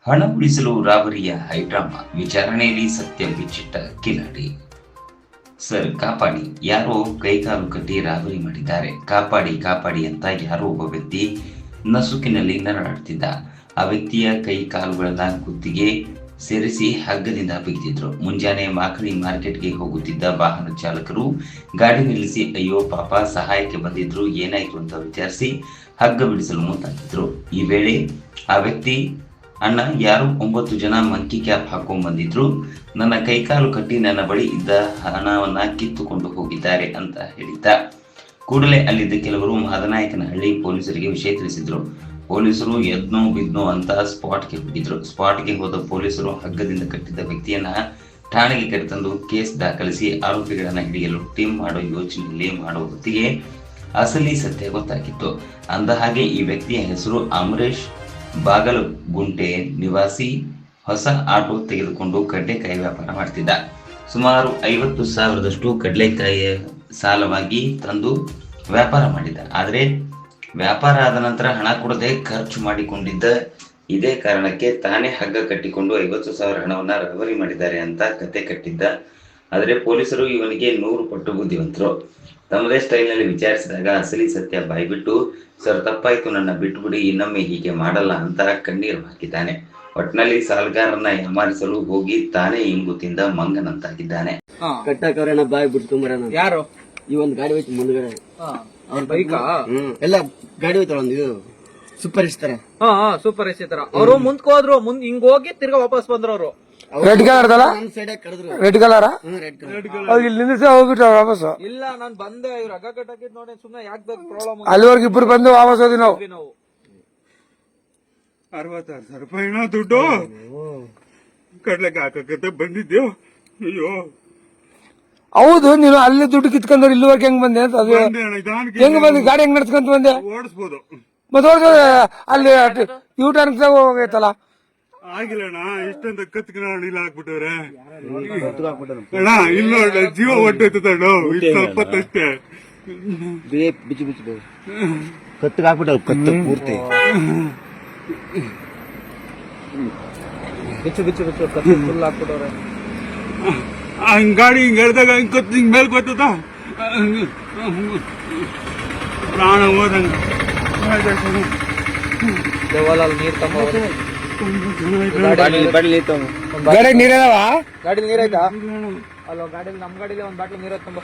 ಹಣ ಉಳಿಸಲು ರಾಬರಿಯ ಹೈಡ್ರಾಮಾ, ವಿಚಾರಣೆಯಲ್ಲಿ ಸತ್ಯ ಬಿಚ್ಚಿಟ್ಟ ಕಿಲಾಡಿ. ಸರ್ ಕಾಪಾಡಿ, ಯಾರೋ ಕೈಕಾಲು ಕಟ್ಟಿ ರಾಬರಿ ಮಾಡಿದ್ದಾರೆ. ಕಾಪಾಡಿ ಕಾಪಾಡಿ ಅಂತ ಯಾರೋ ಒಬ್ಬ ವ್ಯಕ್ತಿ ನಸುಕಿನಲ್ಲಿ ನರಳಾಡ್ತಿದ್ದ. ಆ ವ್ಯಕ್ತಿಯ ಕೈ ಕಾಲುಗಳನ್ನ ಕುತ್ತಿಗೆ ಸೇರಿಸಿ ಹಗ್ಗದಿಂದ ಬಿಗಿದಿದ್ರು. ಮುಂಜಾನೆ ಮಾಕಳಿ ಮಾರ್ಕೆಟ್ಗೆ ಹೋಗುತ್ತಿದ್ದ ವಾಹನ ಚಾಲಕರು ಗಾಡಿ ನಿಲ್ಲಿಸಿ ಅಯ್ಯೋ ಪಾಪ ಸಹಾಯಕ್ಕೆ ಬಂದಿದ್ರು, ಏನಾಯ್ತು ಅಂತ ವಿಚಾರಿಸಿ ಹಗ್ಗ ಬಿಡಿಸಲು ಮುಂದಾಗಿದ್ರು. ಈ ವೇಳೆ ಆ ವ್ಯಕ್ತಿ ಅಣ್ಣ, ಯಾರು 9 ಜನ ಮಂಕಿ ಕ್ಯಾಪ್ ಹಾಕೊಂಡ್ ಬಂದಿದ್ರು, ನನ್ನ ಕೈಕಾಲು ಕಟ್ಟಿ ನನ್ನ ಬಳಿ ಇದ್ದ ಹಣವನ್ನ ಕಿತ್ತುಕೊಂಡು ಹೋಗಿದ್ದಾರೆ ಅಂತ ಹೇಳಿದ್ದ. ಕೂಡಲೇ ಅಲ್ಲಿದ್ದ ಕೆಲವರು ಮಾದನಾಯಕನಹಳ್ಳಿ ಪೊಲೀಸರಿಗೆ ವಿಷಯ ತಿಳಿಸಿದ್ರು. ಪೊಲೀಸರು ಎದ್ನೋ ಬಿದ್ನೋ ಅಂತ ಸ್ಪಾಟ್ಗೆ ಹೋಗಿದ್ರು. ಸ್ಪಾಟ್ಗೆ ಹೋದ ಪೊಲೀಸರು ಹಗ್ಗದಿಂದ ಕಟ್ಟಿದ್ದ ವ್ಯಕ್ತಿಯನ್ನ ಠಾಣೆಗೆ ಕರೆತಂದು ಕೇಸ್ ದಾಖಲಿಸಿ ಆರೋಪಿಗಳನ್ನ ಹಿಡಿಯಲು ಟೀಮ್ ಮಾಡೋ ಯೋಚನೆಯಲ್ಲಿ ಮಾಡೋ ಹೊತ್ತಿಗೆ ಅಸಲಿ ಸತ್ಯ ಗೊತ್ತಾಗಿತ್ತು. ಅಂದ ಹಾಗೆ ಈ ವ್ಯಕ್ತಿಯ ಹೆಸರು ಅಮರೇಶ್, ಬಾಗಲಗುಂಟೆ ನಿವಾಸಿ. ಹೊಸ ಆಟೋ ತೆಗೆದುಕೊಂಡು ಕಡ್ಲೆಕಾಯಿ ವ್ಯಾಪಾರ ಮಾಡ್ತಿದ್ದ. ಸುಮಾರು 50,000ದಷ್ಟು ಕಡ್ಲೆಕಾಯಿ ಸಾಲವಾಗಿ ತಂದು ವ್ಯಾಪಾರ ಮಾಡಿದ್ದ. ಆದರೆ ವ್ಯಾಪಾರ ಆದ ನಂತರ ಹಣ ಕೊಡದೆ ಖರ್ಚು ಮಾಡಿಕೊಂಡಿದ್ದ. ಇದೇ ಕಾರಣಕ್ಕೆ ತಾನೇ ಹಗ್ಗ ಕಟ್ಟಿಕೊಂಡು 50,000 ಹಣವನ್ನ ರಿಕವರಿ ಮಾಡಿದ್ದಾರೆ ಅಂತ ಕತೆ ಕಟ್ಟಿದ್ದ. ಆದರೆ ಪೊಲೀಸರು ಇವನಿಗೆ 100 ಪಟ್ಟು ಬುದ್ಧಿವಂತರು. ತಮ್ಮದೇ ಸ್ಟೈಲ್ನಲ್ಲಿ ವಿಚಾರಿಸಿದಾಗ ಅಸಲಿ ಸತ್ಯ ಬಾಯ್ಬಿಟ್ಟು, ಸರ್ ತಪ್ಪಾಯ್ತು, ನನ್ನ ಬಿಟ್ಟುಬಿಡಿ, ಇನ್ನೊಮ್ಮೆ ಹೀಗೆ ಮಾಡಲ್ಲ ಅಂತ ಕಣ್ಣೀರು ಹಾಕಿದ್ದಾನೆ. ಒಟ್ನಲ್ಲಿ ಸಾಲಗಾರನ ಯಾಮಾರಿಸಲು ಹೋಗಿ ತಾನೇ ಇಂಗು ತಿಂದ ಮಂಗನಂತಾಗಿದ್ದಾನೆ. ಕಟ್ಟಕವ್ರಣ ಬಾಯ್ ಬಿಟ್ಕೊಂಬರೋಣ. ಯಾರು ಈ ಒಂದು ಗಾಡಿ ಹೋಯ್ತು ಮುಂದ್ಗಡೆ, ಅವ್ರ ಬೈಕ್ ಎಲ್ಲ ಗಾಡಿ ಹೋಯ್ತಾಳ ಒಂದು ಇದು ಸೂಪರ್ ಇಸ್ತಾರ. ಸೂಪರ್ ಎಸ್ತಾರ. ಅವರು ಮುಂದ್ಕ್ ಹೋದ್ರು, ಮುಂದ್ ಹಿಂಗ್ ಹೋಗಿ ತಿರ್ಗಾ ವಾಪಸ್ ಬಂದ್ರು. ಅವರು ರೆಡ್ ಕಲರ್ ರೆಡ್ ಕಲರ್ ಹೋಗ್ಬಿಟ್ರ ವಾಪಸ್. ಇಲ್ಲ, ನಾನ್ ಬಂದೆ, ಇವ್ರು ಹಗ್ಗ ಕಟ್ಟಾಕಿದ್ ನೋಡಿ ಸುಮ್ನೆ ಯಾಕೆ ಬೇಕು ಪ್ರಾಬ್ಲಮ್. ಅಲ್ಲಿವರೆಗೆ ಇಬ್ರು ಬಂದು ವಾಪಸ್ ಹೋದ್ವಿ ನಾವು. 66,000 ರೂಪಾಯಿನ ದುಡ್ಡು ಕಡ್ಲೆಗೆ ಹಾಕಕ್ಕೆ ಬಂದಿದ್ದೇವು. ಅಯ್ಯೋ ಹೌದು, ನೀನು ಅಲ್ಲಿ ದುಡ್ಡು ಕಿತ್ಕೊಂಡ್ರೆ ಇಲ್ಲಿವರೆಗೆ ಹೆಂಗ್ ಬಂದೆ ಅಂತ. ಅದು ಹೆಂಗ್ ಬಂದಿ, ಗಾಡಿ ಹೆಂಗ್ ನಡ್ಸ್ಕೊಂತ ಬಂದೆ? ಓಡಿಸ್ಬೋದು. ಮತ್ತೆ ಅಲ್ಲಿ ಯೂ ಟರ್ನ್ ಹೋಗೈತಲ್ಲ. ಆಗಿಲ್ಲಣ್ಣ, ಇಷ್ಟಂತ ಕತ್ಕೊಂಡು ಇಲ್ಲ ಹಾಕ್ಬಿಟ್ಟವ್ರೆ ಅಣ್ಣ. ಇಲ್ಲ ಜೀವ ಹೊಟ್ಟೈತಣ್ಣ, ಸ್ವಲ್ಪತ್ತಷ್ಟೇ ಬಿಚ್ಚು ಬಿಚ್ಚು ಕತ್ತಿಗೆ ಹಾಕ್ಬಿಟ್ಟ, ಕತ್ತು ಪೂರ್ತಿ ಬಿಚ್ಚು ಬಿಚ್ಚು ಬಿಚ್ಚು ಕತ್ತಿ ಫುಲ್ ಹಾಕ್ಬಿಟ್ಟವ್ರೆ. ಹಂಗ್ ಗಾಡಿ ಹಿಂಗ್ ಎಳ್ದಾಗ ಹಿಂಗ್ ಕತ್ತು ಹಿಂಗ್ ಮೇಲ್ ಗೊತ್ತದ, ಪ್ರಾಣ ಹೋದಂಗ. ದೇವಾಲಲ್ಲಿ ನೀರ್ ತಮ್ಮ ಗಾಡಿ ನೀರವ, ಗಾಡಿ ನೀರೈತಾ? ಅಲ್ಲ, ಗಾಡಿ ನಮ್ ಗಾಡಿಲಿ ಒಂದ್ ಬಾಟ್ಲಿ ನೀರ ತುಂಬ.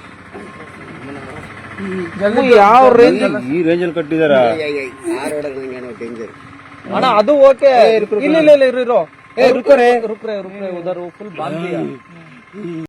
ಯಾವ ರೇಂಜ್ ಈ ರೇಂಜ್ ಅಲ್ಲಿ ಕಟ್ಟಿದಾರ ಅಣ್ಣ? ಅದು ಓಕೆ. ಇಲ್ಲ ಇಲ್ಲ ಇಲ್ಲ, ಇರೋ ರುಕ್ರೆ ಉದರ್ ಫುಲ್ ಬಾಂಧಿ.